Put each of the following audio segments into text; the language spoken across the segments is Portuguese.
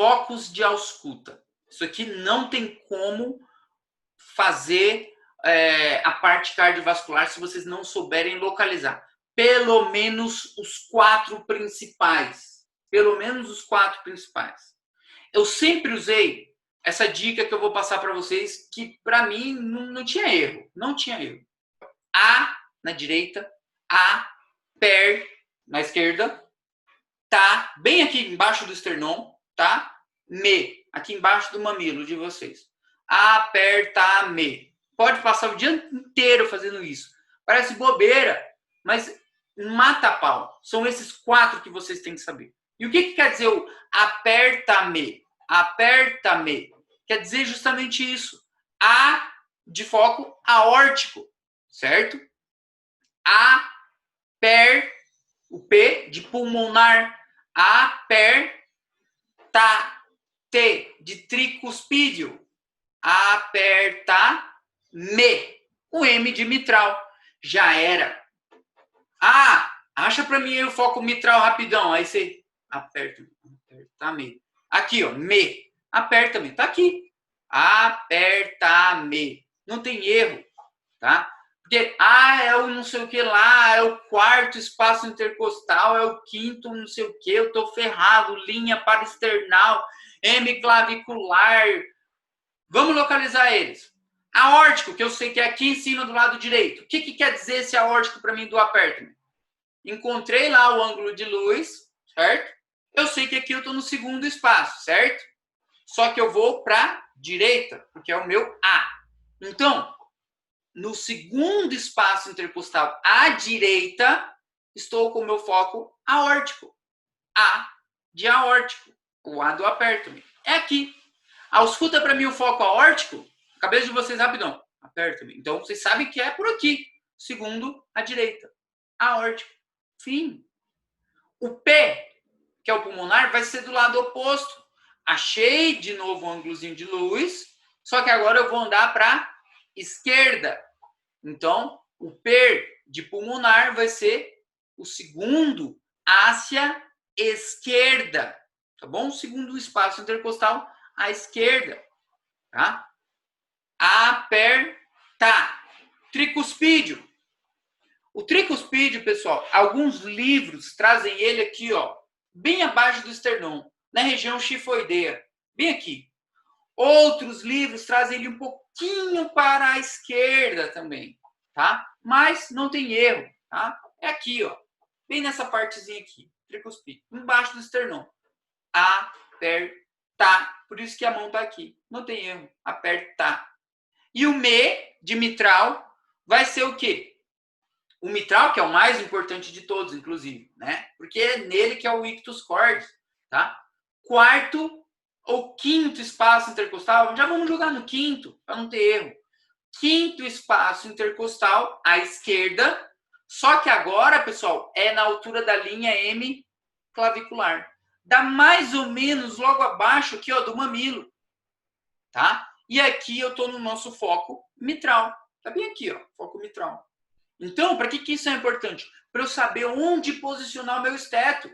focos de ausculta. Isso aqui não tem como fazer a parte cardiovascular se vocês não souberem localizar. Pelo menos os 4 principais. Pelo menos os 4 principais. Eu sempre usei essa dica que eu vou passar para vocês, que para mim não tinha erro. Não tinha erro. A na direita, A, per na esquerda, tá bem aqui embaixo do esternão, tá? Me, aqui embaixo do mamilo de vocês. Aperta, me. Pode passar o dia inteiro fazendo isso. Parece bobeira, mas mata a pau. São esses 4 que vocês têm que saber. E o que quer dizer o aperta-me? Aperta-me. Quer dizer justamente isso. A de foco aórtico, certo? A, per, o P de pulmonar. Aperta, T de tricuspídeo. Aperta, me. O M de mitral. Já era. Acha para mim aí o foco mitral rapidão. Aí você aperta, me. Aqui, ó, me. Aperta-me. Tá aqui. Aperta-me. Não tem erro, tá? Porque é o não sei o que lá, é o 4º espaço intercostal, é o 5º não sei o que, eu tô ferrado, linha parasternal, M clavicular. Vamos localizar eles. Aórtico, que eu sei que é aqui em cima do lado direito. O que quer dizer esse aórtico para mim do aperta-me? Encontrei lá o ângulo de luz, certo? Eu sei que aqui eu tô no 2º espaço, certo? Só que eu vou para direita, porque é o meu A. Então, no 2º espaço intercostal à direita, estou com o meu foco aórtico. A de aórtico. O A do aperta-me. É aqui. Ausculta para mim o foco aórtico. Cabeça de vocês rapidão. Aperta-me. Então, vocês sabem que é por aqui. 2º à direita. Aórtico. Fim. O P, que é o pulmonar, vai ser do lado oposto. Achei de novo um ângulozinho de luz. Só que agora eu vou andar para esquerda. Então, o per de pulmonar vai ser o 2º hacia esquerda, tá bom? O 2º espaço intercostal à esquerda, tá? Aperta. Tricuspídeo. O tricuspídeo, pessoal, alguns livros trazem ele aqui, ó, bem abaixo do esternão, na região chifoideia, bem aqui. Outros livros trazem ele um pouquinho para a esquerda também, tá? Mas não tem erro, tá? É aqui, ó, bem nessa partezinha aqui, tricuspídeo, embaixo do esternão. Aperta. Por isso que a mão tá aqui. Não tem erro. Aperta. E o me de mitral vai ser o quê? O mitral, que é o mais importante de todos, inclusive, né? Porque é nele que é o ictus cordis, tá? 4º ou 5º espaço intercostal, já vamos jogar no 5º, para não ter erro. 5º espaço intercostal à esquerda, só que agora, pessoal, é na altura da linha M clavicular. Dá mais ou menos logo abaixo aqui, ó, do mamilo, tá? E aqui eu tô no nosso foco mitral. Tá bem aqui, ó, foco mitral. Então, para que isso é importante? Para eu saber onde posicionar o meu esteto.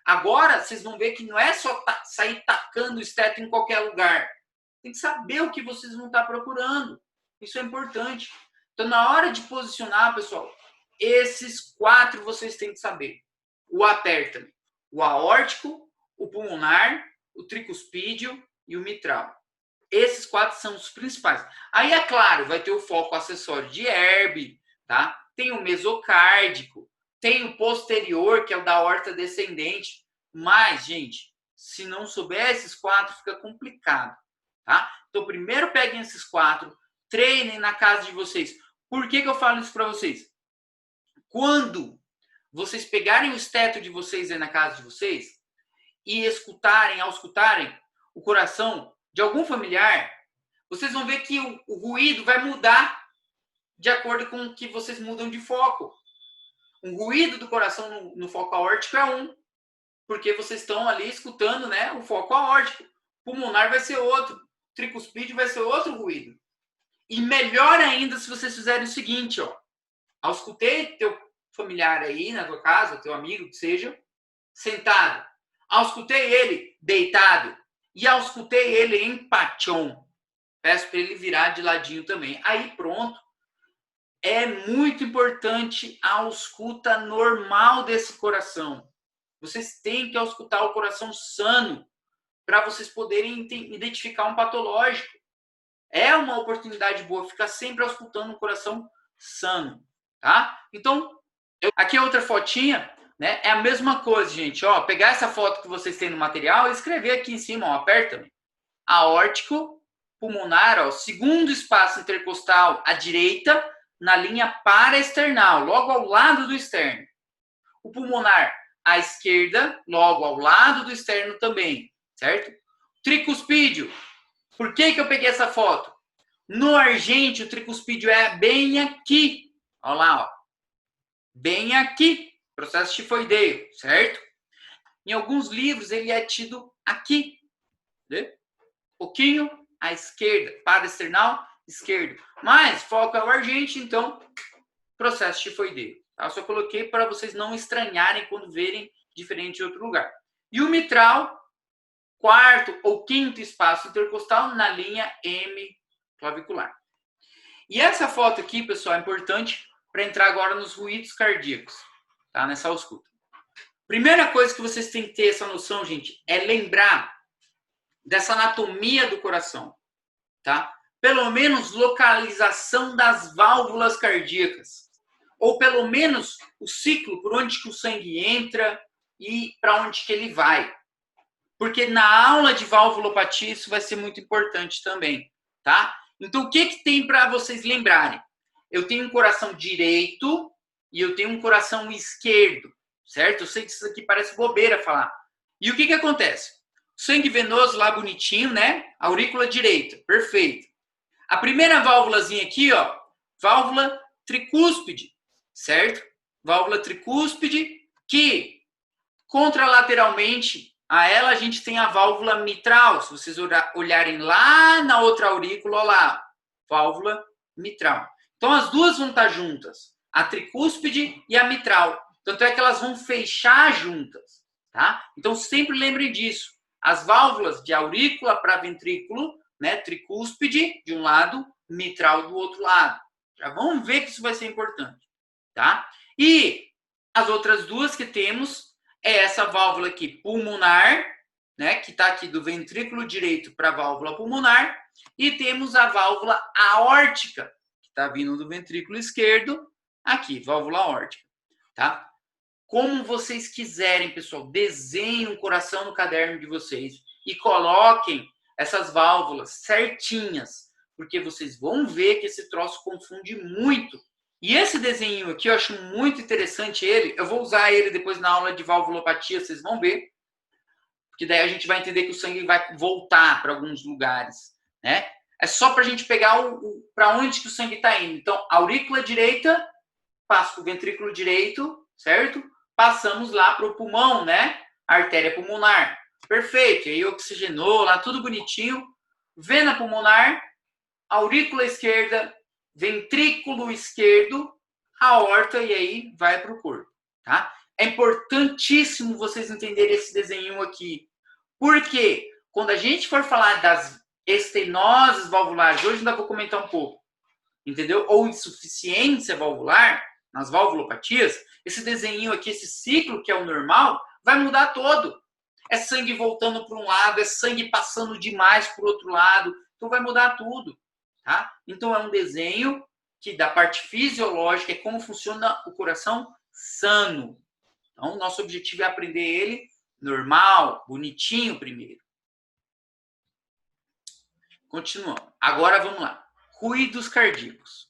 Agora, vocês vão ver que não é só sair tacando o esteto em qualquer lugar. Tem que saber o que vocês vão estar procurando. Isso é importante. Então, na hora de posicionar, pessoal, esses 4 vocês têm que saber. O aperta-me, o aórtico, o pulmonar, o tricuspídeo e o mitral. Esses 4 são os principais. Aí, é claro, vai ter o foco acessório de Erbe, tá? Tem o mesocárdico, tem o posterior, que é o da aorta descendente. Mas, gente, se não souber esses 4, fica complicado, tá? Então, primeiro peguem esses 4, treinem na casa de vocês. Por que eu falo isso para vocês? Quando vocês pegarem o esteto de vocês aí na casa de vocês e ao escutarem o coração de algum familiar, vocês vão ver que o ruído vai mudar de acordo com o que vocês mudam de foco. O ruído do coração no foco aórtico é 1, porque vocês estão ali escutando, né, o foco aórtico. Pulmonar vai ser outro, tricuspídeo vai ser outro ruído. E melhor ainda se vocês fizerem o seguinte, ó. Auscultei teu familiar aí na tua casa, teu amigo, que seja, sentado. Auscultei ele deitado. e auscultei ele em Pachon. Peço para ele virar de ladinho também. Aí pronto. É muito importante a ausculta normal desse coração. Vocês têm que auscultar o coração sano para vocês poderem identificar um patológico. É uma oportunidade boa ficar sempre auscultando um coração sano, tá? Então, aqui é outra fotinha, né? É a mesma coisa, gente. Ó, pegar essa foto que vocês têm no material e escrever aqui em cima, ó, aperta. Aórtico, pulmonar, ó, segundo espaço intercostal à direita, na linha paraesternal, logo ao lado do externo. O pulmonar à esquerda, logo ao lado do externo também, certo? Tricuspídeo. Por que eu peguei essa foto? No argente, o tricuspídeo é bem aqui. Olha lá, ó. Bem aqui. Processo tifoideo, certo? Em alguns livros, ele é tido aqui. Né? Pouquinho à esquerda, paraesternal esquerdo. Mas foco é o argente, então processo tifoideo. Tá? Eu só coloquei para vocês não estranharem quando verem diferente em outro lugar. E o mitral, quarto ou quinto espaço intercostal na linha M clavicular. E essa foto aqui, pessoal, é importante para entrar agora nos ruídos cardíacos, tá? Nessa ausculta. Primeira coisa que vocês têm que ter essa noção, gente, é lembrar dessa anatomia do coração, tá? Pelo menos localização das válvulas cardíacas, ou pelo menos o ciclo por onde que o sangue entra e para onde que ele vai. Porque na aula de valvulopatia isso vai ser muito importante também, tá? Então o que tem para vocês lembrarem? Eu tenho um coração direito e eu tenho um coração esquerdo, certo? Eu sei que isso aqui parece bobeira falar. E o que acontece? Sangue venoso lá bonitinho, né? Aurícula direita, perfeito. A primeira válvulazinha aqui, ó, válvula tricúspide, certo? Válvula tricúspide que contralateralmente a ela a gente tem a válvula mitral. Se vocês olharem lá na outra aurícula, olha lá, válvula mitral. Então as duas vão estar juntas, a tricúspide e a mitral. Tanto é que elas vão fechar juntas, tá? Então sempre lembre disso. As válvulas de aurícula para ventrículo, né, tricúspide de um lado, mitral do outro lado. Já vamos ver que isso vai ser importante, tá? E as outras duas que temos é essa válvula aqui pulmonar, né, que está aqui do ventrículo direito para a válvula pulmonar, e temos a válvula aórtica, que está vindo do ventrículo esquerdo, aqui, válvula aórtica, tá? Como vocês quiserem, pessoal, desenhem um coração no caderno de vocês e coloquem essas válvulas certinhas, porque vocês vão ver que esse troço confunde muito. E esse desenho aqui eu acho muito interessante ele, eu vou usar ele depois na aula de valvulopatia, vocês vão ver, porque daí a gente vai entender que o sangue vai voltar para alguns lugares, né? É só para a gente pegar para onde que o sangue está indo. Então, aurícula direita, passa para o ventrículo direito, certo? Passamos lá para o pulmão, né? Artéria pulmonar. Perfeito. E aí oxigenou lá, tudo bonitinho. Vena pulmonar, aurícula esquerda, ventrículo esquerdo, aorta e aí vai para o corpo, tá? É importantíssimo vocês entenderem esse desenho aqui. Porque quando a gente for falar das estenoses valvulares, hoje ainda vou comentar um pouco, entendeu? Ou insuficiência valvular, nas valvulopatias, esse desenho aqui, esse ciclo que é o normal, vai mudar todo. É sangue voltando para um lado, é sangue passando demais para o outro lado, então vai mudar tudo, tá? Então é um desenho que da parte fisiológica é como funciona o coração sano. Então nosso objetivo é aprender ele normal, bonitinho primeiro. Continuando. Agora vamos lá. Ruídos cardíacos,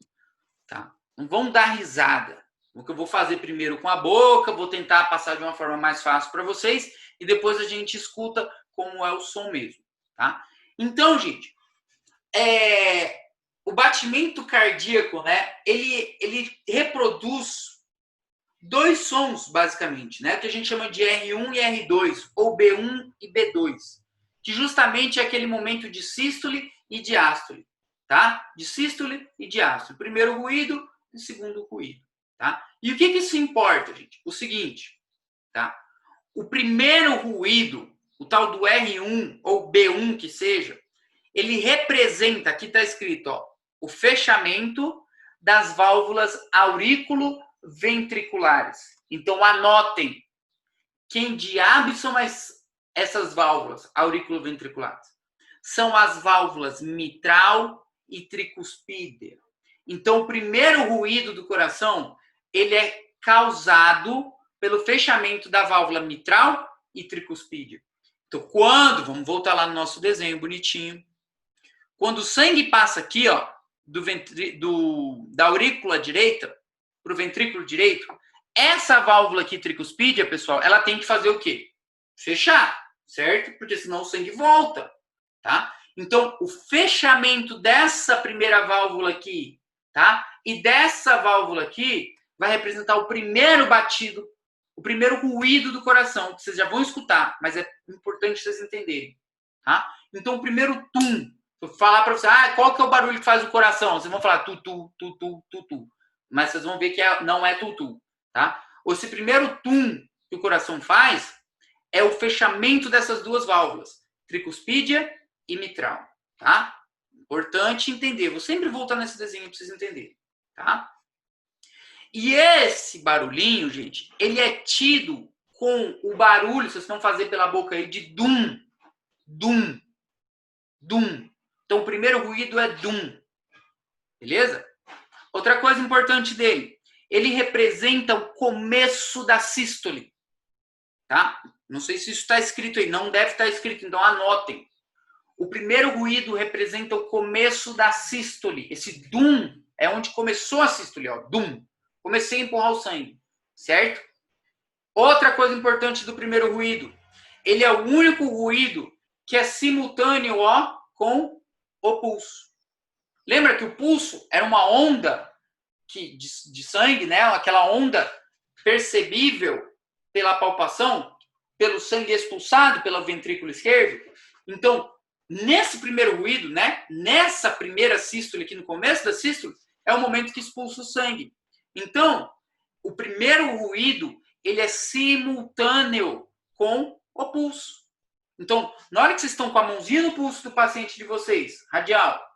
tá? Não vão dar risada. O que eu vou fazer primeiro com a boca, vou tentar passar de uma forma mais fácil para vocês e depois a gente escuta como é o som mesmo, tá? Então, gente, o batimento cardíaco, né? Ele reproduz dois sons, basicamente, né? Que a gente chama de R1 e R2, ou B1 e B2, que justamente é aquele momento de sístole e diástole, tá? De sístole e diástole. Primeiro ruído e segundo ruído, tá? E o que isso importa, gente? O seguinte, tá? O primeiro ruído, o tal do R1 ou B1 que seja, ele representa, aqui está escrito, ó, o fechamento das válvulas aurículo-ventriculares. Então, anotem. Quem diabos são essas válvulas auriculoventriculares? São as válvulas mitral e tricuspídea. Então, o primeiro ruído do coração, ele é causado pelo fechamento da válvula mitral e tricuspídea. Então, vamos voltar lá no nosso desenho bonitinho. Quando o sangue passa aqui, ó, da aurícula direita para o ventrículo direito, essa válvula aqui, tricuspídea, pessoal, ela tem que fazer o quê? Fechar, certo? Porque senão o sangue volta, tá? Então, o fechamento dessa primeira válvula aqui, tá? E dessa válvula aqui vai representar o primeiro batido, o primeiro ruído do coração, que vocês já vão escutar, mas é importante vocês entenderem, tá? Então, o primeiro tum, vou falar para vocês, qual que é o barulho que faz o coração? Vocês vão falar tu-tu, tu-tu, tu-tu. Mas vocês vão ver que não é tu-tu. Tá? Esse primeiro tum que o coração faz é o fechamento dessas duas válvulas, tricuspídea e mitral, tá? Importante entender. Vou sempre voltar nesse desenho para vocês entenderem, tá? E esse barulhinho, gente, ele é tido com o barulho, vocês vão fazer pela boca aí, de dum, dum, dum. Então, o primeiro ruído é dum, beleza? Outra coisa importante dele, ele representa o começo da sístole, tá? Não sei se isso está escrito aí, não deve estar escrito, então anotem. O primeiro ruído representa o começo da sístole. Esse dum é onde começou a sístole, ó, dum. Comecei a empurrar o sangue, certo? Outra coisa importante do primeiro ruído, ele é o único ruído que é simultâneo, ó, com o pulso. Lembra que o pulso era uma onda de sangue, né? Aquela onda percebível pela palpação, pelo sangue expulsado pelo ventrículo esquerdo. Então, nesse primeiro ruído, né? Nessa primeira sístole aqui no começo da sístole, é o momento que expulsa o sangue. Então, o primeiro ruído, ele é simultâneo com o pulso. Então, na hora que vocês estão com a mãozinha no pulso do paciente de vocês, radial,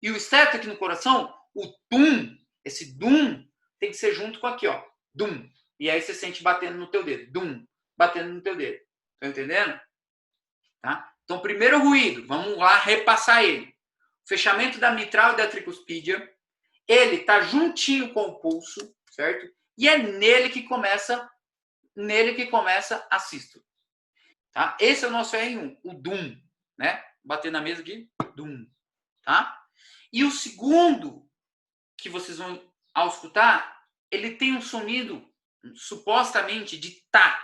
e o esteto aqui no coração, o tum, esse dum, tem que ser junto com aqui, ó, dum. E aí você sente batendo no teu dedo, dum, batendo no teu dedo. Tá entendendo? Tá? Então, primeiro ruído, vamos lá repassar ele. Fechamento da mitral e da tricuspídea, ele tá juntinho com o pulso, certo? E é nele que começa a sístole. Tá? Esse é o nosso R1, o dum, né? Bater na mesa aqui, dum, tá? E o segundo que vocês vão, ao escutar, ele tem um sonido, supostamente, de tá.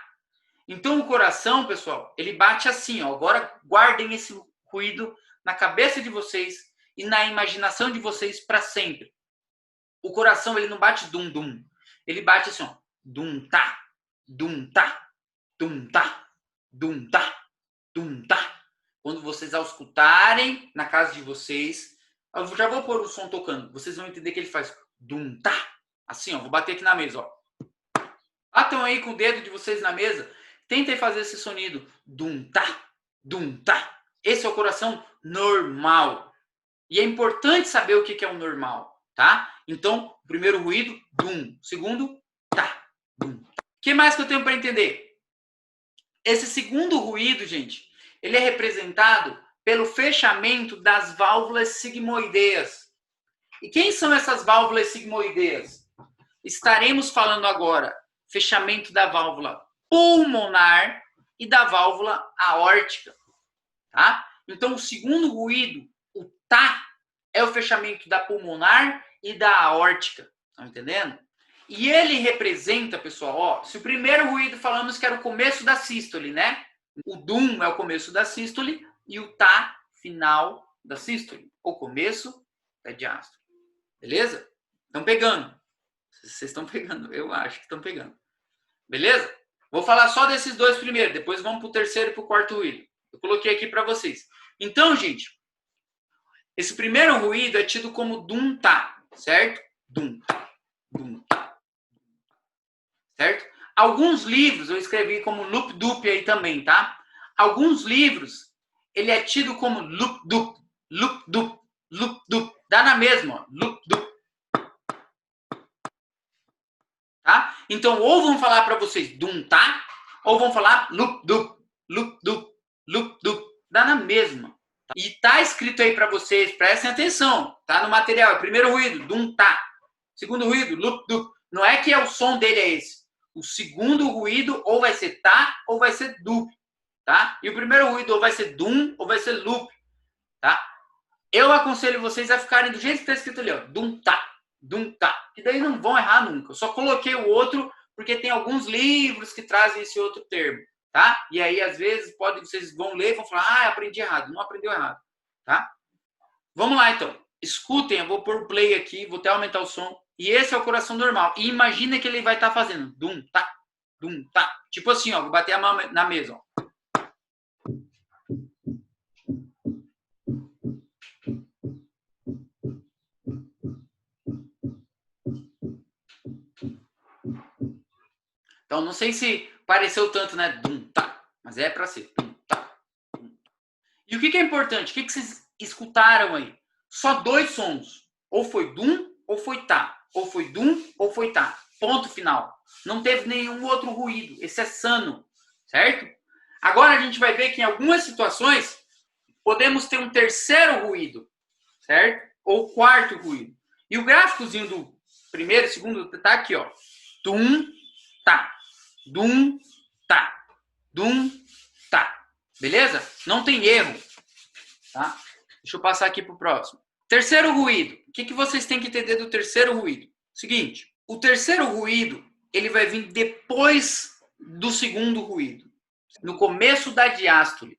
Então, o coração, pessoal, ele bate assim, ó. Agora, guardem esse ruído na cabeça de vocês e na imaginação de vocês para sempre. O coração, ele não bate dum-dum. Ele bate assim, ó. Dum-tá, dum-tá, dum-tá, dum-tá, dum-tá. Quando vocês, ao escutarem na casa de vocês, eu já vou pôr o som tocando. Vocês vão entender que ele faz dum-tá. Assim, ó. Vou bater aqui na mesa, ó. Batam aí com o dedo de vocês na mesa. Tentem fazer esse sonido. Dum-tá, dum-tá. Esse é o coração normal. E é importante saber o que é o normal, tá? Então, o primeiro ruído, dum. Segundo, tá, dum. O que mais que eu tenho para entender? Esse segundo ruído, gente, ele é representado pelo fechamento das válvulas sigmoideias. E quem são essas válvulas sigmoideias? Estaremos falando agora fechamento da válvula pulmonar e da válvula aórtica, tá? Então, o segundo ruído, o tá, é o fechamento da pulmonar e da aórtica, tá entendendo? E ele representa, pessoal, ó, se o primeiro ruído falamos que era o começo da sístole, né? O dum é o começo da sístole e o tá, final da sístole, ou começo da diástole. Beleza? Estão pegando? Vocês estão pegando, eu acho que estão pegando. Beleza? Vou falar só desses dois primeiro, depois vamos para o terceiro e para o quarto ruído. Eu coloquei aqui para vocês. Então, gente, esse primeiro ruído é tido como dum-tá, certo? Dum-tá, dum-tá, certo? Alguns livros eu escrevi como loop-dup aí também, tá? Alguns livros, ele é tido como lup-dup, lup-dup, lup-dup. Dá na mesma, ó, lup-dup. Tá? Então, ou vão falar para vocês dum-tá, ou vão falar lup-dup, lup-dup, lup-dup. Dá na mesma. E tá escrito aí para vocês, prestem atenção, tá no material. Primeiro ruído, dum-tá. Segundo ruído, lup-dup. Não é que o som dele é esse. O segundo ruído ou vai ser tá ou vai ser dup, tá? E o primeiro ruído ou vai ser dum ou vai ser loop, tá? Eu aconselho vocês a ficarem do jeito que está escrito ali, ó, dum-tá, dum-tá. Que daí não vão errar nunca. Eu só coloquei o outro porque tem alguns livros que trazem esse outro termo, tá? E aí, às vezes, vocês vão ler e vão falar, ah, aprendi errado. Não aprendeu errado, tá? Vamos lá, então. Escutem, eu vou pôr o play aqui, vou até aumentar o som. E esse é o coração normal. E imagina que ele vai estar fazendo dum-tá, dum-tá. Tipo assim, ó, vou bater a mão na mesa, ó. Então, não sei se pareceu tanto, né? Dum-tá. Mas é para ser dum-tá. E o que é importante? O que vocês escutaram aí? Só dois sons. Ou foi dum ou foi tá. Ou foi dum ou foi tá. Ponto final. Não teve nenhum outro ruído. Esse é sano. Certo? Agora a gente vai ver que em algumas situações podemos ter um terceiro ruído. Certo? Ou quarto ruído. E o gráficozinho do primeiro e segundo tá aqui, ó. Dum, tá. Dum, tá. Dum, tá. Beleza? Não tem erro. Tá? Deixa eu passar aqui para o próximo. Terceiro ruído. O que vocês têm que entender do terceiro ruído? Seguinte, o terceiro ruído, ele vai vir depois do segundo ruído. No começo da diástole.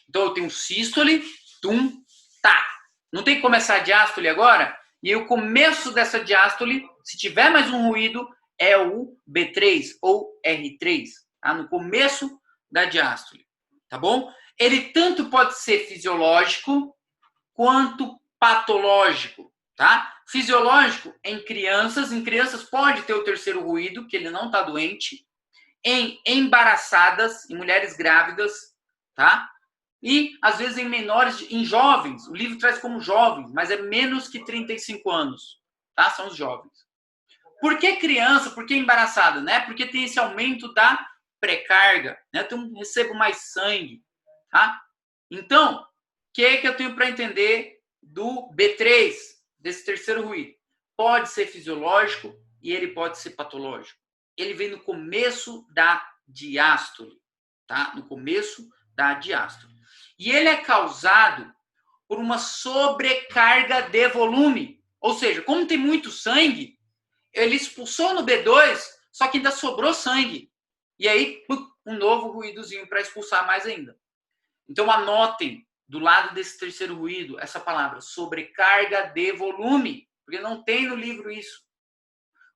Então, eu tenho um sístole, tum, tá. Não tem que começar a diástole agora? E aí, o começo dessa diástole, se tiver mais um ruído, é o B3 ou R3. Tá? No começo da diástole. Tá bom? Ele tanto pode ser fisiológico quanto patológico, tá? Fisiológico em crianças pode ter o terceiro ruído, que ele não está doente, em embaraçadas, em mulheres grávidas, tá? E às vezes em menores, em jovens, o livro traz como jovens, mas é menos que 35 anos, tá? São os jovens. Por que criança? Por que embaraçada, né? Porque tem esse aumento da pré-carga, né? Então recebo mais sangue. Tá? Então, o que eu tenho para entender do B3, desse terceiro ruído? Pode ser fisiológico e ele pode ser patológico. Ele vem no começo da diástole. Tá? No começo da diástole. E ele é causado por uma sobrecarga de volume. Ou seja, como tem muito sangue, ele expulsou no B2, só que ainda sobrou sangue. E aí, um novo ruídozinho para expulsar mais ainda. Então, anotem do lado desse terceiro ruído essa palavra, sobrecarga de volume, porque não tem no livro isso.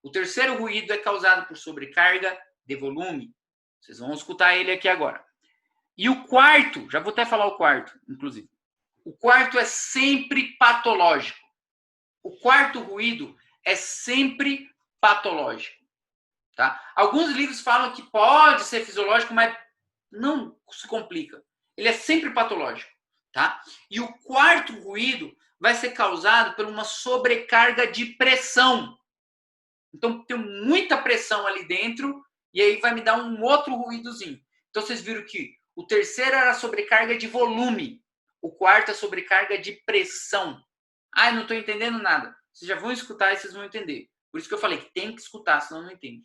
O terceiro ruído é causado por sobrecarga de volume. Vocês vão escutar ele aqui agora. E o quarto, já vou até falar o quarto, inclusive. O quarto é sempre patológico. O quarto ruído é sempre patológico. Tá? Alguns livros falam que pode ser fisiológico, mas não se complica. Ele é sempre patológico, tá? E o quarto ruído vai ser causado por uma sobrecarga de pressão. Então, tem muita pressão ali dentro e aí vai me dar um outro ruídozinho. Então, vocês viram que o terceiro era sobrecarga de volume. O quarto é sobrecarga de pressão. Ah, eu não estou entendendo nada. Vocês já vão escutar e vocês vão entender. Por isso que eu falei que tem que escutar, senão não entende.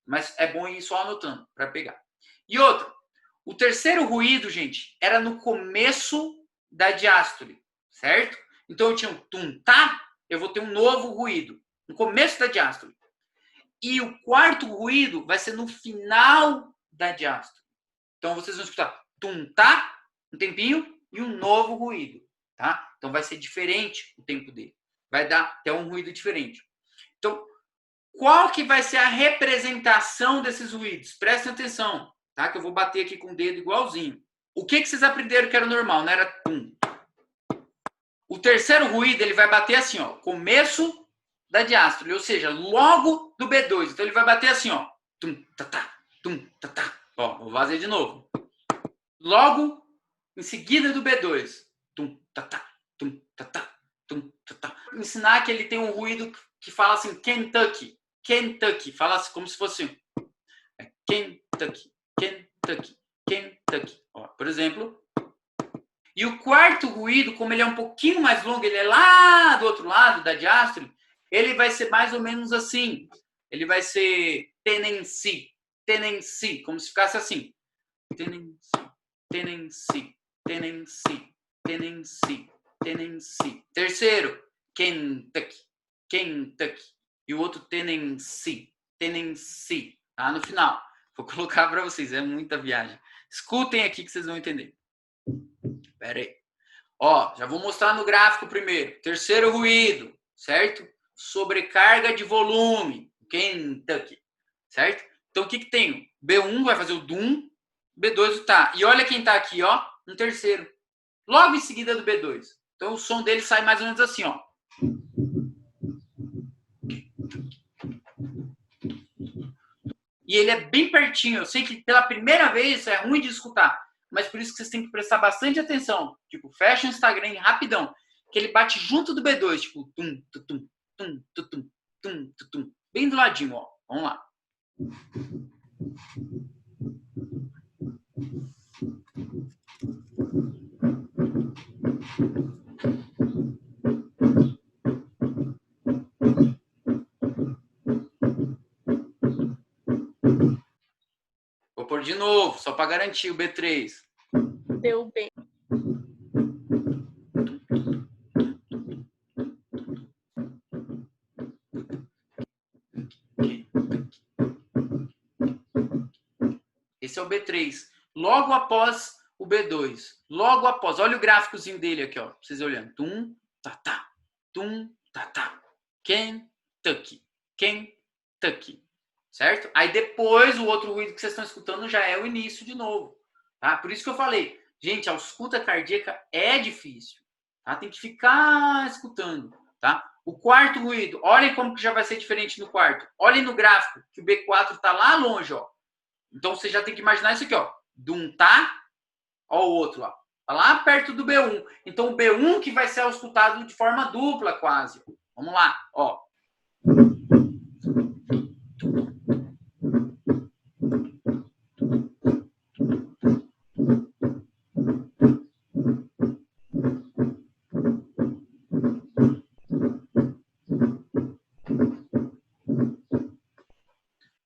Mas é bom ir só anotando para pegar. E outra, o terceiro ruído, gente, era no começo da diástole, certo? Então eu tinha um tum-tá, eu vou ter um novo ruído no começo da diástole. E o quarto ruído vai ser no final da diástole. Então vocês vão escutar tum-tá, um tempinho, e um novo ruído, tá? Então vai ser diferente o tempo dele. Vai dar até um ruído diferente. Então, qual que vai ser a representação desses ruídos? Prestem atenção, tá? Que eu vou bater aqui com o dedo igualzinho. O que vocês aprenderam que era normal? Não era tum. O terceiro ruído, ele vai bater assim, ó. Começo da diástole, ou seja, logo do B2. Então, ele vai bater assim, ó. Tum, tá, tá, tum, tá, tá. Ó, vou fazer de novo. Logo em seguida do B2. Tum, tatá, tum, tatá, tum, tatá. Ensinar que ele tem um ruído que fala assim, Kentucky. Kentucky. Fala assim, como se fosse Kentucky, Kentucky, Kentucky. Ó, por exemplo. E o quarto ruído, como ele é um pouquinho mais longo, ele é lá do outro lado da diástole, ele vai ser mais ou menos assim. Ele vai ser Tennessee, Tennessee, como se ficasse assim. Tennessee, Tennessee, Tennessee, Tennessee, Tennessee. Terceiro, Kentucky, Kentucky. E o outro Tennessee, Tennessee. Tá no final. Vou colocar para vocês, é muita viagem. Escutem aqui que vocês vão entender. Pera aí. Ó, já vou mostrar no gráfico primeiro. Terceiro ruído, certo? Sobrecarga de volume. Kentucky, certo? Então, o que tem? B1 vai fazer o dum, B2 o tá. E olha quem tá aqui, ó, um terceiro. Logo em seguida do B2. Então, o som dele sai mais ou menos assim, ó. E ele é bem pertinho. Eu sei que pela primeira vez é ruim de escutar, mas por isso que vocês têm que prestar bastante atenção. Tipo, fecha o Instagram rapidão, que ele bate junto do B2, tipo, tum, tum, tum, tum, tum, tum, bem do ladinho, ó. Vamos lá. Vou pôr de novo, só para garantir o B3. Deu bem. Esse é o B3. Logo após o B2. Logo após. Olha o gráficozinho dele aqui, ó. Pra vocês olhando. Tum, tatá. Tum, tatá. Kentucky. Kentucky. Certo? Aí depois o outro ruído que vocês estão escutando já é o início de novo. Tá? Por isso que eu falei. Gente, a escuta cardíaca é difícil. Tá? Tem que ficar escutando. Tá? O quarto ruído. Olhem como que já vai ser diferente no quarto. Olhem no gráfico que o B4 está lá longe, ó. Então, você já tem que imaginar isso aqui, ó. Dum tá, ó o outro lá. Tá lá perto do B1. Então, o B1 que vai ser auscultado de forma dupla, quase. Vamos lá, ó.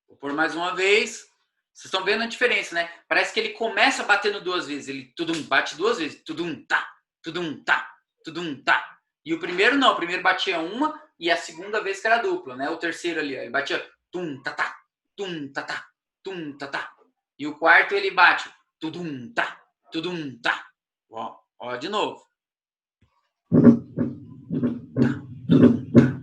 Vou pôr mais uma vez. Vocês estão vendo a diferença, né? Parece que ele começa batendo duas vezes. Ele tudum, bate duas vezes. Tudum, tá, tudum, tá, tudum, tá. E o primeiro não. O primeiro batia uma e a segunda vez que era dupla, né? O terceiro ali, ó, ele batia tum, tá, tum, tá, tum, tá. E o quarto ele bate tudum, tá, tudum, tá. Ó, de novo. Tá, tudum, tá.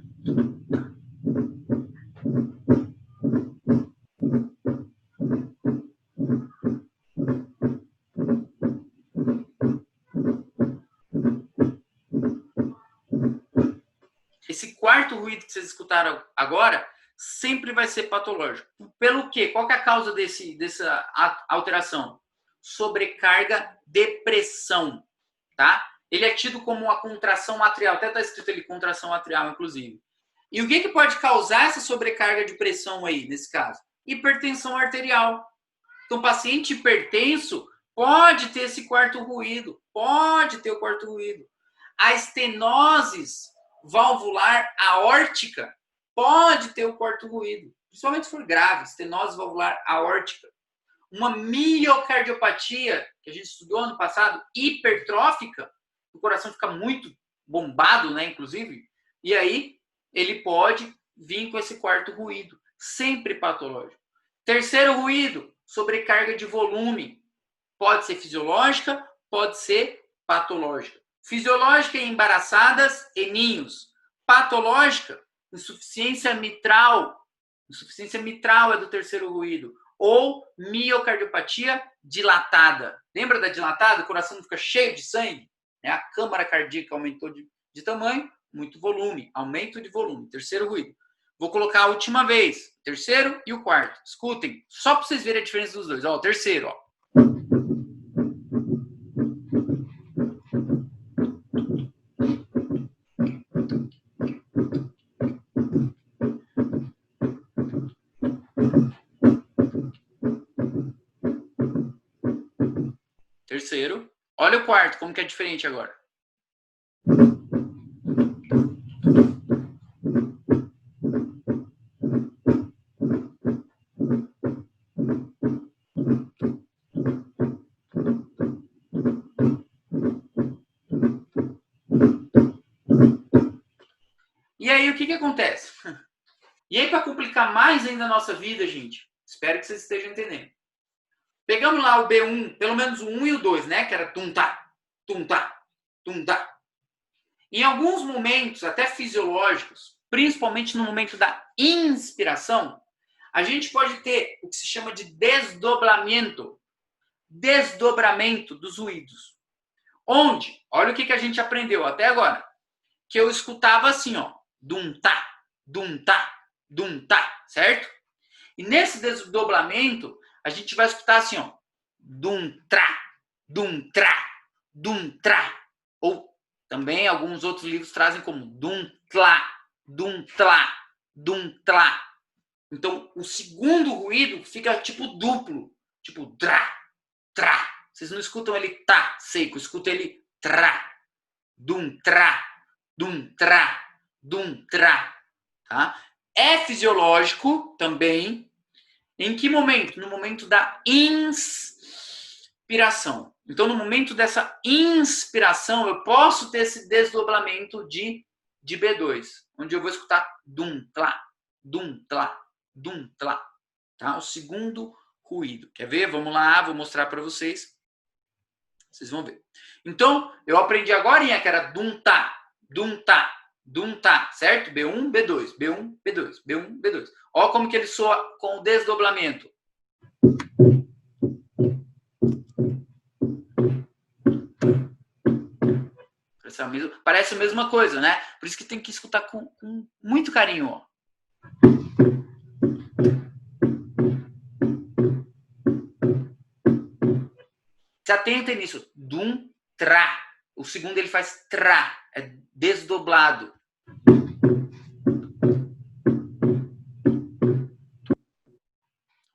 Esse quarto ruído que vocês escutaram agora sempre vai ser patológico. Pelo quê? Qual que é a causa dessa alteração? Sobrecarga de pressão, tá? Ele é tido como uma contração atrial. Até está escrito ali contração atrial, inclusive. E o que pode causar essa sobrecarga de pressão aí, nesse caso? Hipertensão arterial. Então, paciente hipertenso pode ter esse quarto ruído. Pode ter o quarto ruído. A estenoses valvular aórtica pode ter o quarto ruído, principalmente se for grave, estenose valvular aórtica. Uma miocardiopatia, que a gente estudou ano passado, hipertrófica, o coração fica muito bombado, né, inclusive, e aí ele pode vir com esse quarto ruído, sempre patológico. Terceiro ruído, sobrecarga de volume. Pode ser fisiológica, pode ser patológica. Fisiológica em embaraçadas e ninhos. Patológica, insuficiência mitral. Insuficiência mitral é do terceiro ruído. Ou miocardiopatia dilatada. Lembra da dilatada? O coração fica cheio de sangue. A câmara cardíaca aumentou de tamanho, muito volume. Aumento de volume. Terceiro ruído. Vou colocar a última vez. Terceiro e o quarto. Escutem. Só para vocês verem a diferença dos dois. Ó, o terceiro, ó. terceiro. Olha o quarto, como que é diferente agora. E aí, o que acontece? E aí, para complicar mais ainda a nossa vida, gente, espero que vocês estejam entendendo. Pegamos lá o B1, pelo menos o 1 e o 2, né? Que era tum-tá, tum-tá, tum-tá. Em alguns momentos, até fisiológicos, principalmente no momento da inspiração, a gente pode ter o que se chama de desdobramento dos ruídos. Onde, olha o que a gente aprendeu até agora, que eu escutava assim, ó, dum-tá, dum-tá, dum-tá, certo? E nesse desdobramento, a gente vai escutar assim, ó, dum-trá, dum-trá, dum-trá. Ou também alguns outros livros trazem como dum-tlá, dum-tlá, dum-tlá. Então, o segundo ruído fica tipo duplo, tipo drá, trá. Vocês não escutam ele tá seco, escutam ele trá, dum-trá, dum-trá, dum-trá. Tá? É fisiológico também. Em que momento? No momento da inspiração. Então, no momento dessa inspiração, eu posso ter esse desdobramento de B2, onde eu vou escutar dum-tlá, dum-tlá, dum-tlá. Tá? O segundo ruído. Quer ver? Vamos lá, vou mostrar para vocês. Vocês vão ver. Então, eu aprendi agora que era dum-tá, dum-tá, dum-tá, certo? B1, B2, B1, B2, B1, B2. Olha como que ele soa com o desdobramento. Parece a mesma coisa, né? Por isso que tem que escutar com muito carinho, ó. Se atentem nisso. Dum, trá. O segundo ele faz trá. É desdoblado.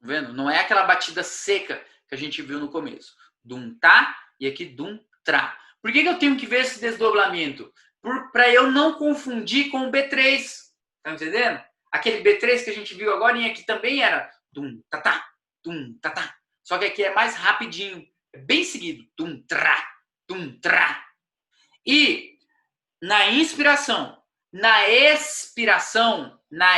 Vendo? Não é aquela batida seca que a gente viu no começo. Dum, tá e aqui dum, trá. Por que eu tenho que ver esse desdobramento? Para eu não confundir com o B3. Tá entendendo? Aquele B3 que a gente viu agora aqui também era dum, tatá, dum, tatá. Só que aqui é mais rapidinho. É bem seguido. Dum, trá, dum, trá. E na inspiração, na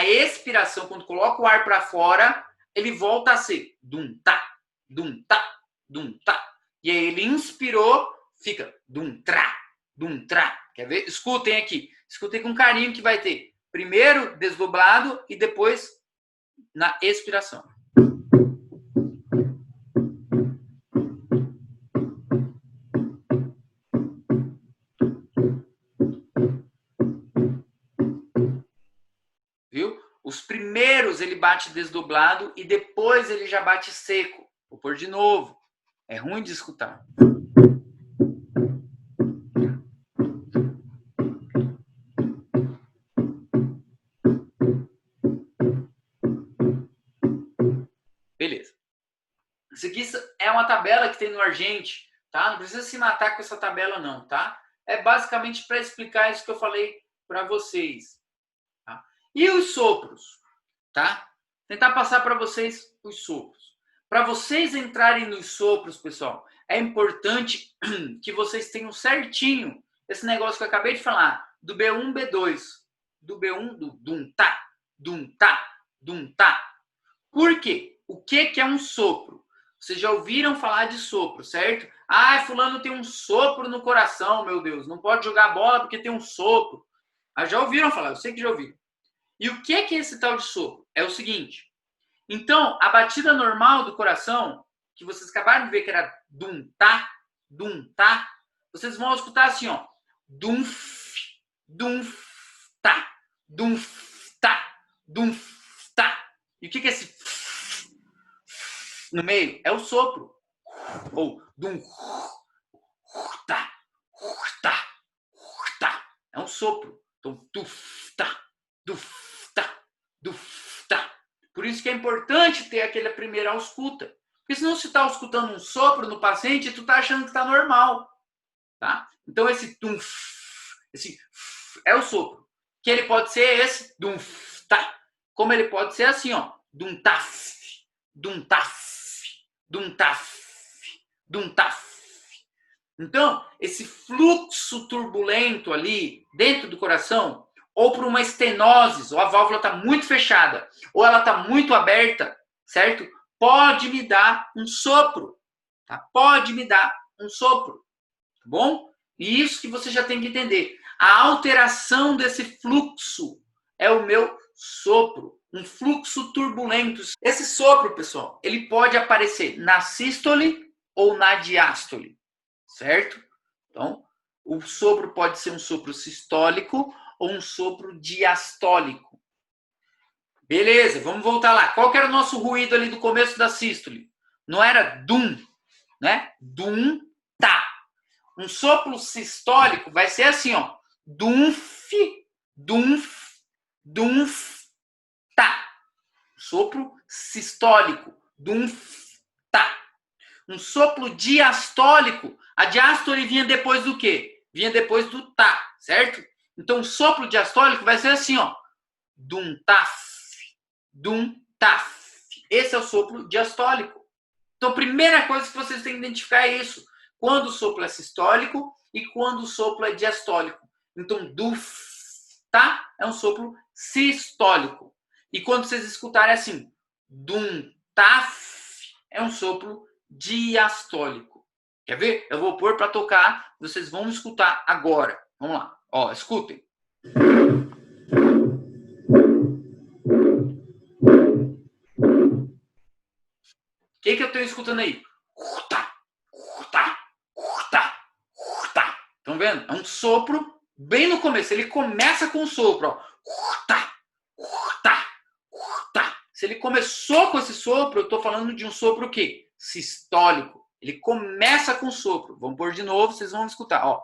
expiração, quando coloca o ar para fora, ele volta a ser dum-tá, dum-tá, dum-tá. E aí ele inspirou, fica dum-trá, dum-trá. Quer ver? Escutem aqui. Escutem com carinho que vai ter primeiro desdoblado e depois na expiração. Viu? Os primeiros ele bate desdoblado e depois ele já bate seco. Vou pôr de novo. É ruim de escutar. Beleza. Isso aqui é uma tabela que tem no Argente, tá? Não precisa se matar com essa tabela não, tá? É basicamente para explicar isso que eu falei para vocês. Tá? E os sopros, tá? Tentar passar para vocês os sopros. Para vocês entrarem nos sopros, pessoal, é importante que vocês tenham certinho esse negócio que eu acabei de falar, do B1, B2, do B1, do dum-tá, dum-tá, dum-tá. Por quê? O que é um sopro? Vocês já ouviram falar de sopro, certo? Ah, fulano tem um sopro no coração, meu Deus, não pode jogar bola porque tem um sopro. Ah, já ouviram falar, eu sei que já ouviram. E o que é esse tal de sopro? É o seguinte. Então, a batida normal do coração, que vocês acabaram de ver que era dum-tá, dum-tá, vocês vão escutar assim, ó. Dum-f, dum-tá, dum-tá, dum-tá. E o que é esse no meio? É o sopro. Ou dum-tá, tá, tá. É um sopro. Então, duf-tá, duf-tá, duf-tá. Por isso que é importante ter aquela primeira ausculta. Porque senão você está escutando um sopro no paciente e tu está achando que está normal. Tá? Então, esse é o sopro. Que ele pode ser esse, tá? Como ele pode ser assim, ó, taf, taf. Então, esse fluxo turbulento ali dentro do coração, ou por uma estenose, ou a válvula está muito fechada, ou ela está muito aberta, certo? Pode me dar um sopro, tá? Pode me dar um sopro, tá bom? E isso que você já tem que entender. A alteração desse fluxo é o meu sopro, um fluxo turbulento. Esse sopro, pessoal, ele pode aparecer na sístole ou na diástole, certo? Então, o sopro pode ser um sopro sistólico ou um sopro diastólico. Beleza, vamos voltar lá. Qual que era o nosso ruído ali do começo da sístole? Não era dum, né? Dum, tá. Um sopro sistólico vai ser assim, ó. Dumf, dumf, dumf, tá. Sopro sistólico, dumf, tá. Um sopro diastólico, a diástole vinha depois do quê? Vinha depois do tá, certo? Então, o sopro diastólico vai ser assim, ó. Dum, taf, dum, taf. Esse é o sopro diastólico. Então, a primeira coisa que vocês têm que identificar é isso. Quando o sopro é sistólico e quando o sopro é diastólico. Então, duf, tá? É um sopro sistólico. E quando vocês escutarem assim, dum, taf, é um sopro diastólico. Quer ver? Eu vou pôr para tocar, vocês vão escutar agora. Vamos lá. Ó, escutem. O que eu estou escutando aí? Estão vendo? É um sopro bem no começo. Ele começa com o sopro. Ó. Se ele começou com esse sopro, eu estou falando de um sopro o quê? Sistólico. Ele começa com sopro. Vamos pôr de novo, vocês vão escutar. Ó.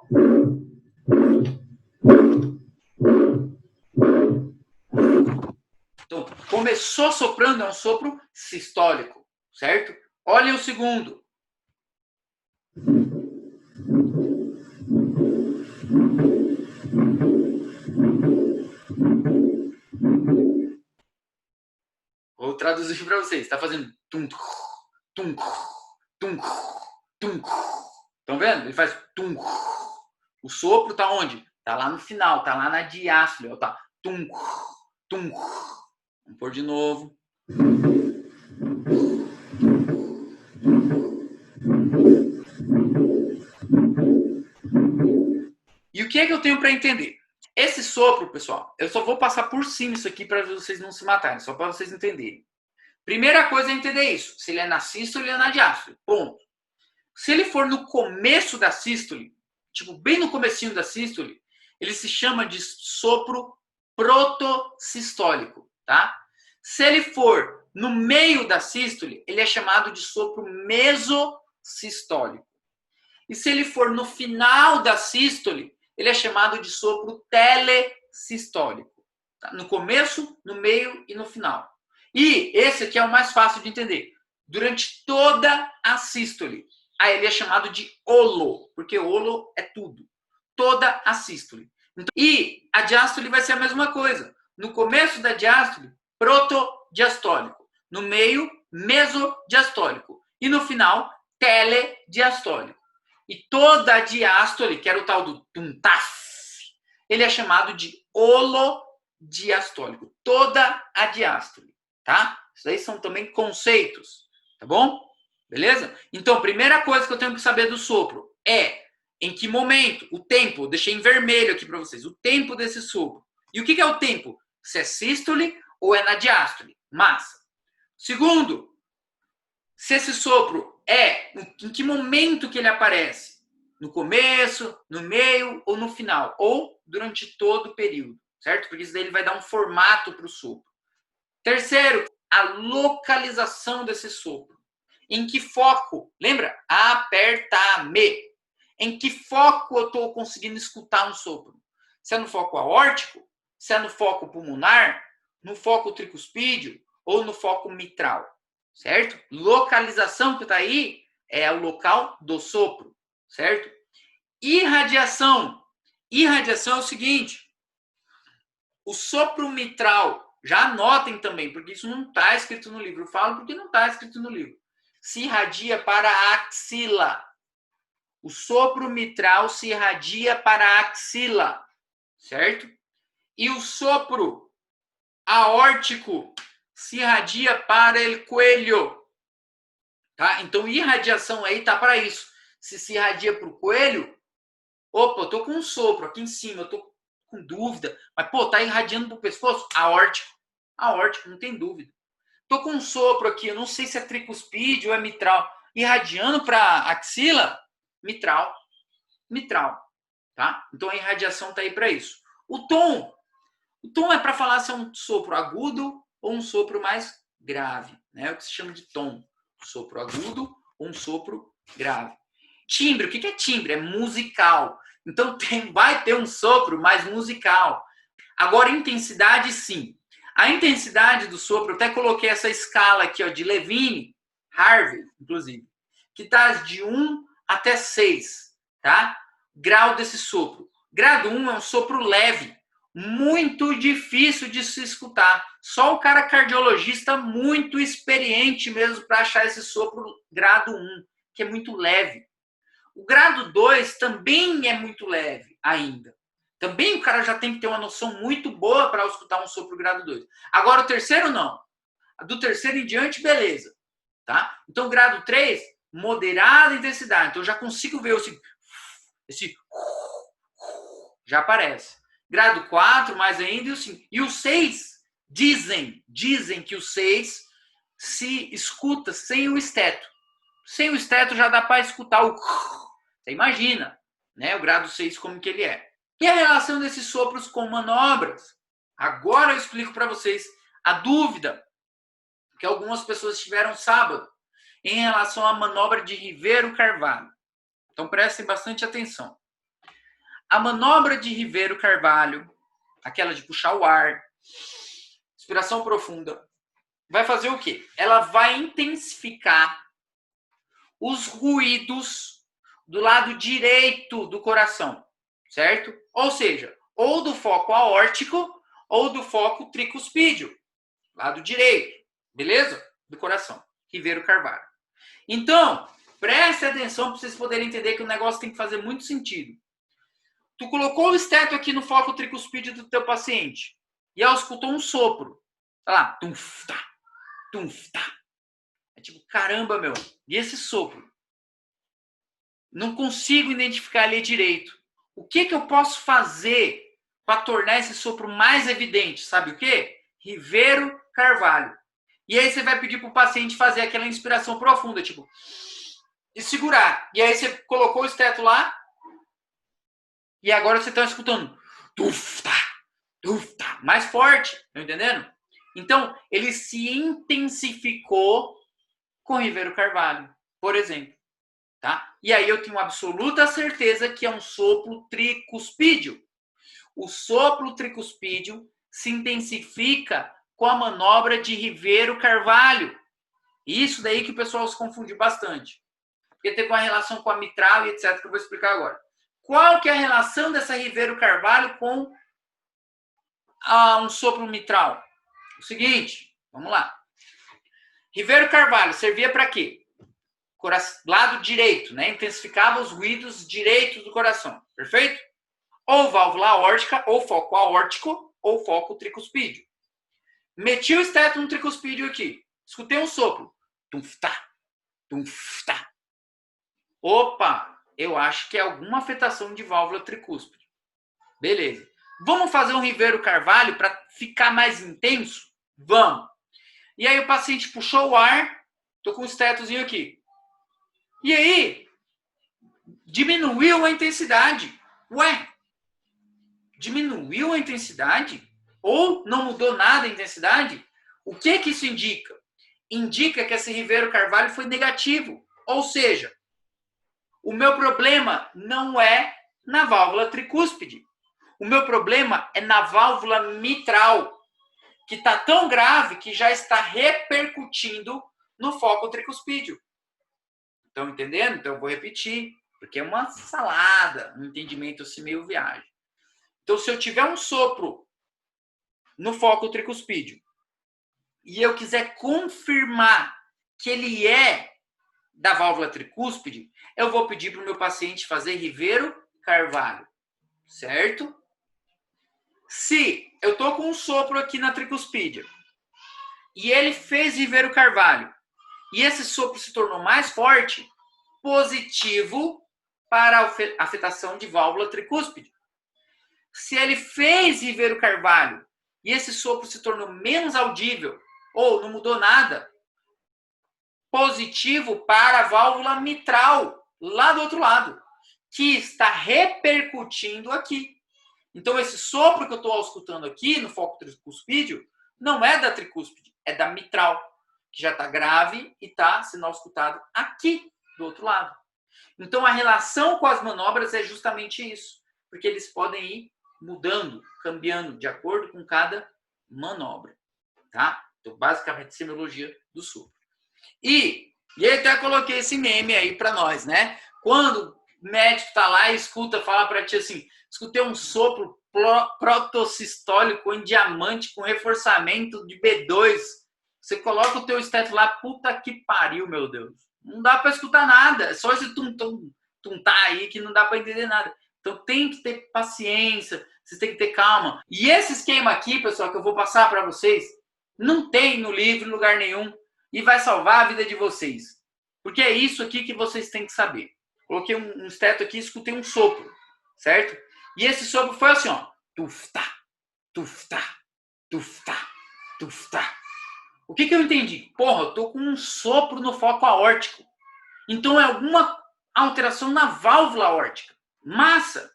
Então, começou soprando, é um sopro sistólico, certo? Olhem o segundo. Vou traduzir para vocês. Está fazendo tum, tum, tum, tum. Estão vendo? Ele faz tum. O sopro está onde? Está lá no final, está lá na diástole. Tá tum, tum. Vamos pôr de novo. E o que é que eu tenho para entender? Esse sopro, pessoal, eu só vou passar por cima isso aqui para vocês não se matarem, só para vocês entenderem. Primeira coisa é entender isso, se ele é na sístole ou é na diástole, ponto. Se ele for no começo da sístole, tipo bem no comecinho da sístole, ele se chama de sopro protosistólico, tá? Se ele for no meio da sístole, ele é chamado de sopro mesosistólico. E se ele for no final da sístole, ele é chamado de sopro telesistólico. Tá? No começo, no meio e no final. E esse aqui é o mais fácil de entender. Durante toda a sístole, aí ele é chamado de holo, porque holo é tudo. Toda a sístole. Então, e a diástole vai ser a mesma coisa. No começo da diástole, protodiastólico. No meio, mesodiastólico. E no final, telediastólico. E toda a diástole, que era o tal do tum-taf, ele é chamado de holodiastólico. Toda a diástole, tá? Isso aí são também conceitos, tá bom? Beleza? Então, primeira coisa que eu tenho que saber do sopro é em que momento, o tempo, eu deixei em vermelho aqui para vocês, o tempo desse sopro. E o que é o tempo? Se é sístole ou é na diástole? Massa. Segundo, se esse sopro em que momento que ele aparece? No começo, no meio ou no final? Ou durante todo o período, certo? Porque isso daí ele vai dar um formato para o sopro. Terceiro, a localização desse sopro. Em que foco? Lembra? Aperta-me. Em que foco eu estou conseguindo escutar um sopro? Se é no foco aórtico? Se é no foco pulmonar? No foco tricuspídeo? Ou no foco mitral? certo? Localização que está aí é o local do sopro, certo? Irradiação. Irradiação é o seguinte, o sopro mitral, já anotem também, porque isso não está escrito no livro. Eu falo porque não está escrito no livro. Se irradia para a axila. O sopro mitral se irradia para a axila, certo? E o sopro aórtico se irradia para o coelho. Tá? Então, irradiação aí tá para isso. Se irradia para o coelho, opa, eu tô com um sopro aqui em cima, eu tô com dúvida. Mas, pô, tá irradiando pro pescoço? Aórtico. Aórtico, não tem dúvida. Tô com um sopro aqui, eu não sei se é tricuspídeo ou é mitral. Irradiando para axila, mitral. Mitral, tá? Então a irradiação tá aí para isso. O tom é para falar se é um sopro agudo ou um sopro mais grave, né? É o que se chama de tom. Sopro agudo ou um sopro grave. Timbre, o que é timbre? É musical. Então vai ter um sopro mais musical. Agora, intensidade, sim. A intensidade do sopro, eu até coloquei essa escala aqui, ó, de Levine, Harvey, inclusive, que está de 1 até 6, tá? Grau desse sopro. Grado 1 é um sopro leve, muito difícil de se escutar. Só o cara cardiologista muito experiente mesmo para achar esse sopro grado 1, que é muito leve. O grado 2 também é muito leve ainda. Também o cara já tem que ter uma noção muito boa para escutar um sopro grado 2. Agora o terceiro não. Do terceiro em diante, beleza. Tá? Então, grado 3, moderada intensidade. Então, eu já consigo ver esse já aparece. Grado 4, mais ainda, e o 6, dizem que o 6 se escuta sem o esteto. Sem o esteto já dá para escutar o... Você imagina, né? O grado 6 como que ele é. E a relação desses sopros com manobras? Agora eu explico para vocês a dúvida que algumas pessoas tiveram sábado em relação à manobra de Ribeiro Carvalho. Então prestem bastante atenção. A manobra de Ribeiro Carvalho, aquela de puxar o ar, inspiração profunda, vai fazer o quê? Ela vai intensificar os ruídos do lado direito do coração, certo? Ou seja, ou do foco aórtico ou do foco tricuspídeo, lado direito, beleza? Do coração, Ribeiro Carvalho. Então, preste atenção para vocês poderem entender que o negócio tem que fazer muito sentido. Tu colocou o esteto aqui no foco tricuspídeo do teu paciente e ela escutou um sopro. Olha lá, tum-tá, tum-tá. É tipo, caramba, meu, e esse sopro? Não consigo identificar ele direito. O que eu posso fazer para tornar esse sopro mais evidente? Sabe o quê? Ribeiro Carvalho. E aí você vai pedir para o paciente fazer aquela inspiração profunda, tipo, e segurar. E aí você colocou o esteto lá e agora você está escutando tufta, tufta, mais forte, tá entendendo? Então, ele se intensificou com Ribeiro Carvalho, por exemplo. Tá? E aí eu tenho absoluta certeza que é um sopro tricuspídeo. O sopro tricuspídeo se intensifica com a manobra de Ribeiro Carvalho. Isso daí que o pessoal se confunde bastante. Porque tem uma relação com a mitral e etc. que eu vou explicar agora. Qual que é a relação dessa Ribeiro Carvalho com um sopro mitral? O seguinte, vamos lá. Ribeiro Carvalho servia para quê? Lado direito, né? Intensificava os ruídos direitos do coração, perfeito? Ou válvula aórtica, ou foco aórtico, ou foco tricuspídeo. Meti o esteto no tricuspídeo aqui. Escutei um sopro. Tum-tá, tum-tá. Opa, eu acho que é alguma afetação de válvula tricúspide. Beleza. Vamos fazer um Ribeiro Carvalho para ficar mais intenso? Vamos. E aí o paciente puxou o ar, tô com o estetozinho aqui. E aí, diminuiu a intensidade. Ué, diminuiu a intensidade? Ou não mudou nada a intensidade? O que isso indica? Indica que esse Ribeiro Carvalho foi negativo. Ou seja, o meu problema não é na válvula tricúspide. O meu problema é na válvula mitral, que está tão grave que já está repercutindo no foco tricuspídeo. Estão entendendo? Então eu vou repetir, porque é uma salada, um entendimento assim meio viagem. Então se eu tiver um sopro no foco tricuspídeo e eu quiser confirmar que ele é da válvula tricúspide, eu vou pedir para o meu paciente fazer Rivero-Carvalho, certo? Se eu estou com um sopro aqui na tricuspídia e ele fez Rivero-Carvalho e esse sopro se tornou mais forte, positivo para a afetação de válvula tricúspide. Se ele fez Rivero-Carvalho e esse sopro se tornou menos audível ou não mudou nada, positivo para a válvula mitral, lá do outro lado, que está repercutindo aqui. Então, esse sopro que eu estou escutando aqui no foco tricuspídeo não é da tricúspide, é da mitral, que já está grave e está sendo escutado aqui do outro lado. Então, a relação com as manobras é justamente isso, porque eles podem ir mudando, cambiando de acordo com cada manobra, tá? Então, basicamente, semiologia do sopro. E eu até coloquei esse meme aí para nós, né? Quando o médico tá lá e escuta, fala para ti assim, escutei um sopro protossistólico em diamante com reforçamento de B2. Você coloca o teu esteto lá, puta que pariu, meu Deus. Não dá para escutar nada, é só esse tum-tum-tum-tá aí que não dá para entender nada. Então tem que ter paciência, vocês têm que ter calma. E esse esquema aqui, pessoal, que eu vou passar para vocês, não tem no livro, em lugar nenhum, e vai salvar a vida de vocês. Porque é isso aqui que vocês têm que saber. Coloquei um esteto aqui e escutei um sopro, certo? E esse sopro foi assim, ó. Tufta, tufta, tufta, tufta. O que eu entendi? Porra, eu tô com um sopro no foco aórtico. Então é alguma alteração na válvula aórtica. Massa!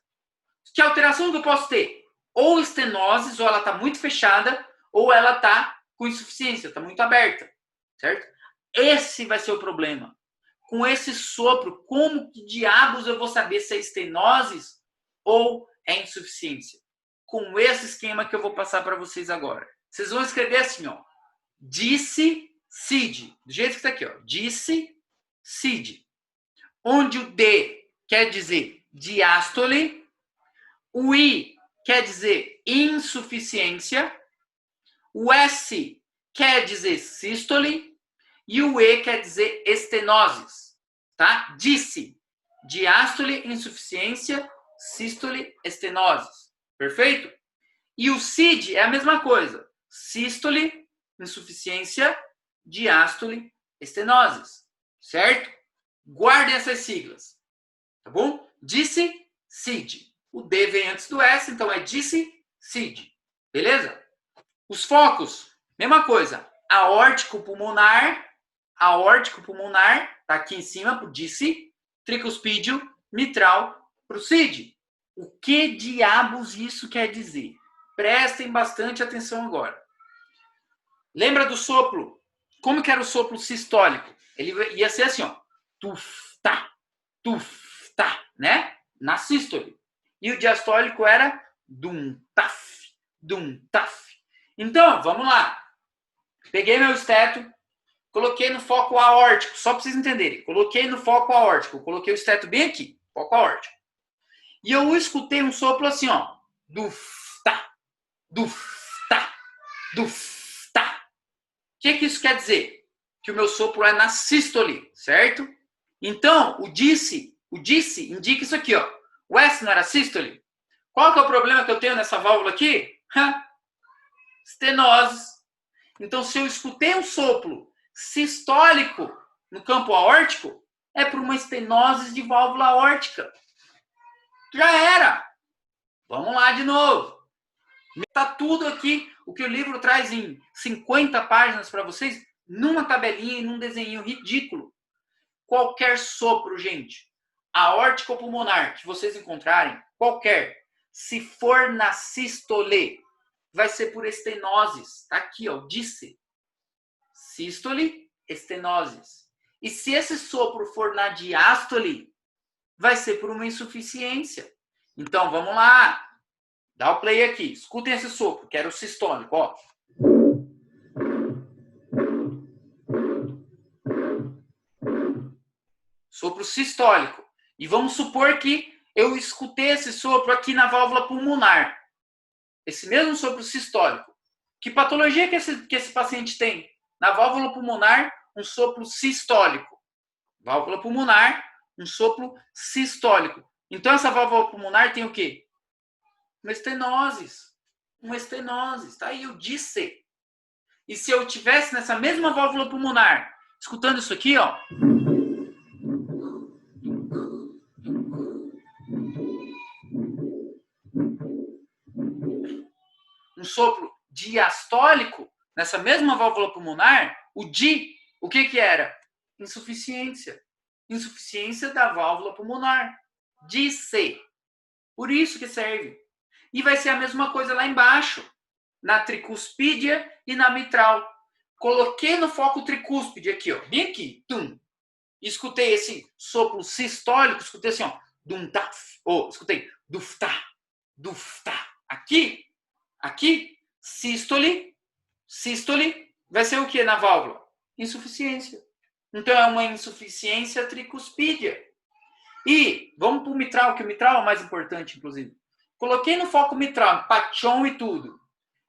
Que alteração que eu posso ter? Ou estenoses, ou ela está muito fechada, ou ela está com insuficiência, está muito aberta. Certo? Esse vai ser o problema. Com esse sopro, como que diabos eu vou saber se é estenoses ou é insuficiência? Com esse esquema que eu vou passar para vocês agora. Vocês vão escrever assim, ó. Disse, CID. Do jeito que está aqui, ó. Disse, CID. Onde o D quer dizer diástole, o I quer dizer insuficiência, o S quer dizer sístole e o E quer dizer estenoses, tá? Disse, diástole, insuficiência, sístole, estenoses. Perfeito? E o CID é a mesma coisa. Sístole, insuficiência, diástole, estenoses. Certo? Guardem essas siglas. Tá bom? Disse, CID. O D vem antes do S, então é disse, CID. Beleza? Os focos, mesma coisa. Aórtico pulmonar, tá aqui em cima pro disse, tricuspídeo, mitral pro CID. O que diabos isso quer dizer? Prestem bastante atenção agora. Lembra do sopro? Como que era o sopro sistólico? Ele ia ser assim, ó. Tufta, tufta, né? Na sístole. E o diastólico era dum-taf, dum-taf. Então, vamos lá. Peguei meu esteto, coloquei no foco aórtico, só para vocês entenderem. Coloquei no foco aórtico, coloquei o esteto bem aqui, foco aórtico. E eu escutei um sopro assim, ó. Dufta, dufta, dufta. O que isso quer dizer? Que o meu sopro é na sístole, certo? Então, o disse indica isso aqui, ó. O S não era sístole? Qual que é o problema que eu tenho nessa válvula aqui? Estenoses. Então, se eu escutei um sopro sistólico no campo aórtico, é por uma estenose de válvula aórtica. Já era. Vamos lá de novo. Está tudo aqui, o que o livro traz em 50 páginas para vocês, numa tabelinha e num desenho ridículo. Qualquer sopro, gente, aórtico ou pulmonar, que vocês encontrarem, qualquer, se for na sístole, vai ser por estenoses. Tá aqui, ó, disse. Sístole, estenoses. E se esse sopro for na diástole, vai ser por uma insuficiência. Então, vamos lá. Dá o play aqui. Escutem esse sopro, que era o sistólico, ó. sopro sistólico. E vamos supor que eu escutei esse sopro aqui na válvula pulmonar. Esse mesmo sopro sistólico. Que patologia que esse paciente tem? Na válvula pulmonar, um sopro sistólico. Válvula pulmonar, um sopro sistólico. Então, essa válvula pulmonar tem o quê? Uma estenose. Uma estenose. Está aí, eu disse. E se eu tivesse nessa mesma válvula pulmonar, escutando isso aqui, ó. Um sopro diastólico, nessa mesma válvula pulmonar, o di, o que que era? Insuficiência. Insuficiência da válvula pulmonar. Disse. Por isso que serve. E vai ser a mesma coisa lá embaixo, na tricuspídia e na mitral. Coloquei no foco tricúspide aqui, ó, bem aqui, tum. Escutei esse sopro sistólico, escutei assim, ó, dum taf, escutei duftá, duftá. Aqui, sístole, vai ser o que na válvula? Insuficiência. Então é uma insuficiência tricuspídia. E vamos para o mitral, que o mitral é o mais importante, inclusive. Coloquei no foco mitral, pachon e tudo.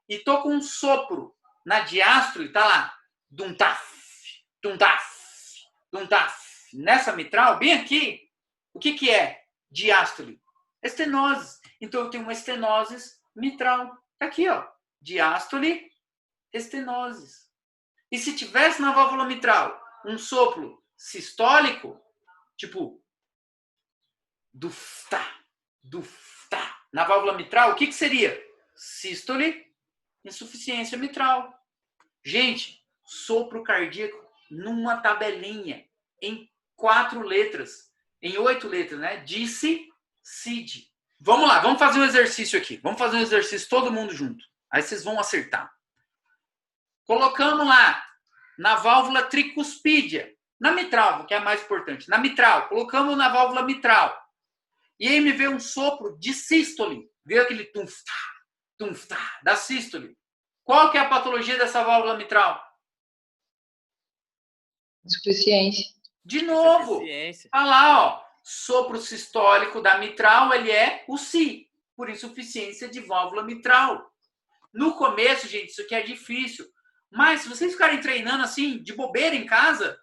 E tô com um sopro na diástole, tá lá. Dum taf, dum taf, dum taf. Nessa mitral, bem aqui, o que que é diástole? Estenose. Então eu tenho uma estenose mitral. Aqui, ó. Diástole, estenoses. E se tivesse na válvula mitral um sopro sistólico, tipo duftá, duftá. Na válvula mitral, o que que seria? Sístole, insuficiência mitral. Gente, sopro cardíaco numa tabelinha, em 4 letras, em 8 letras, né? Disse, CID. Vamos lá, vamos fazer um exercício aqui. Vamos fazer um exercício todo mundo junto. Aí vocês vão acertar. Colocamos lá, na válvula tricuspídia, na mitral, que é a mais importante, na mitral, colocamos na válvula mitral. E aí me veio um sopro de sístole. Veio aquele tumftá, da sístole. Qual que é a patologia dessa válvula mitral? Insuficiência. De novo. Olha lá, ó. Sopro sistólico da mitral, ele é o Si, por insuficiência de válvula mitral. No começo, gente, isso aqui é difícil. Mas se vocês ficarem treinando assim, de bobeira em casa,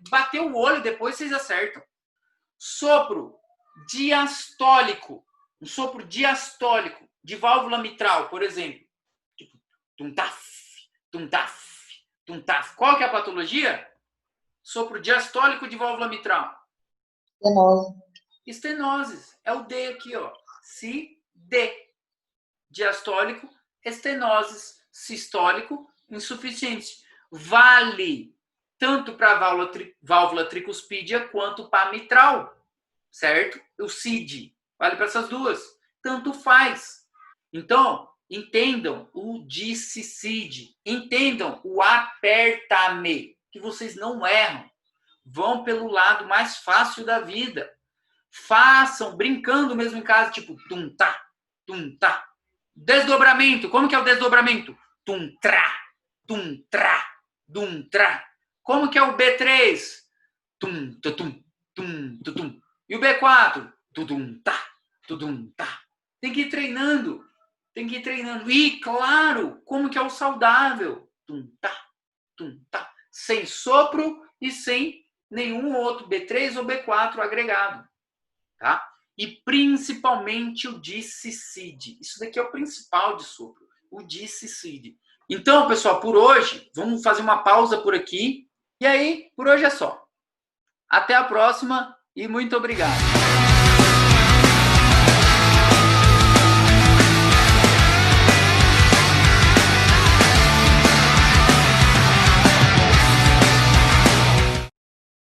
bater o olho, depois vocês acertam. Sopro diastólico. Um sopro diastólico de válvula mitral, por exemplo. Tipo, tum-taf, tum-taf, tum-taf. Qual que é a patologia? Sopro diastólico de válvula mitral. Estenose. Estenoses. É o D aqui, ó. Si, D. Diastólico, estenoses. Sistólico, insuficiência. Vale tanto para a válvula tricuspídia quanto para a mitral. Certo? O CID. Vale para essas duas. Tanto faz. Então, entendam o disse-CID. Entendam o aperta-me. Que vocês não erram. Vão pelo lado mais fácil da vida. Façam, brincando mesmo em casa, tipo tum-tá, tum-tá. Desdobramento. Como que é o desdobramento? Tum-trá, tum-trá, dum-trá. Como que é o B3? Tum-tum, tum-tum. E o B4? Tudum-tá, tudum-tá. Tem que ir treinando. Tem que ir treinando. E, claro, como que é o saudável? Tum-tá, tum-tá. Sem sopro e sem nenhum outro B3 ou B4 agregado. Tá? E principalmente o disse-CID. Isso daqui é o principal de sopro. O disse-CID. Então, pessoal, por hoje, vamos fazer uma pausa por aqui. E aí, por hoje é só. Até a próxima e muito obrigado.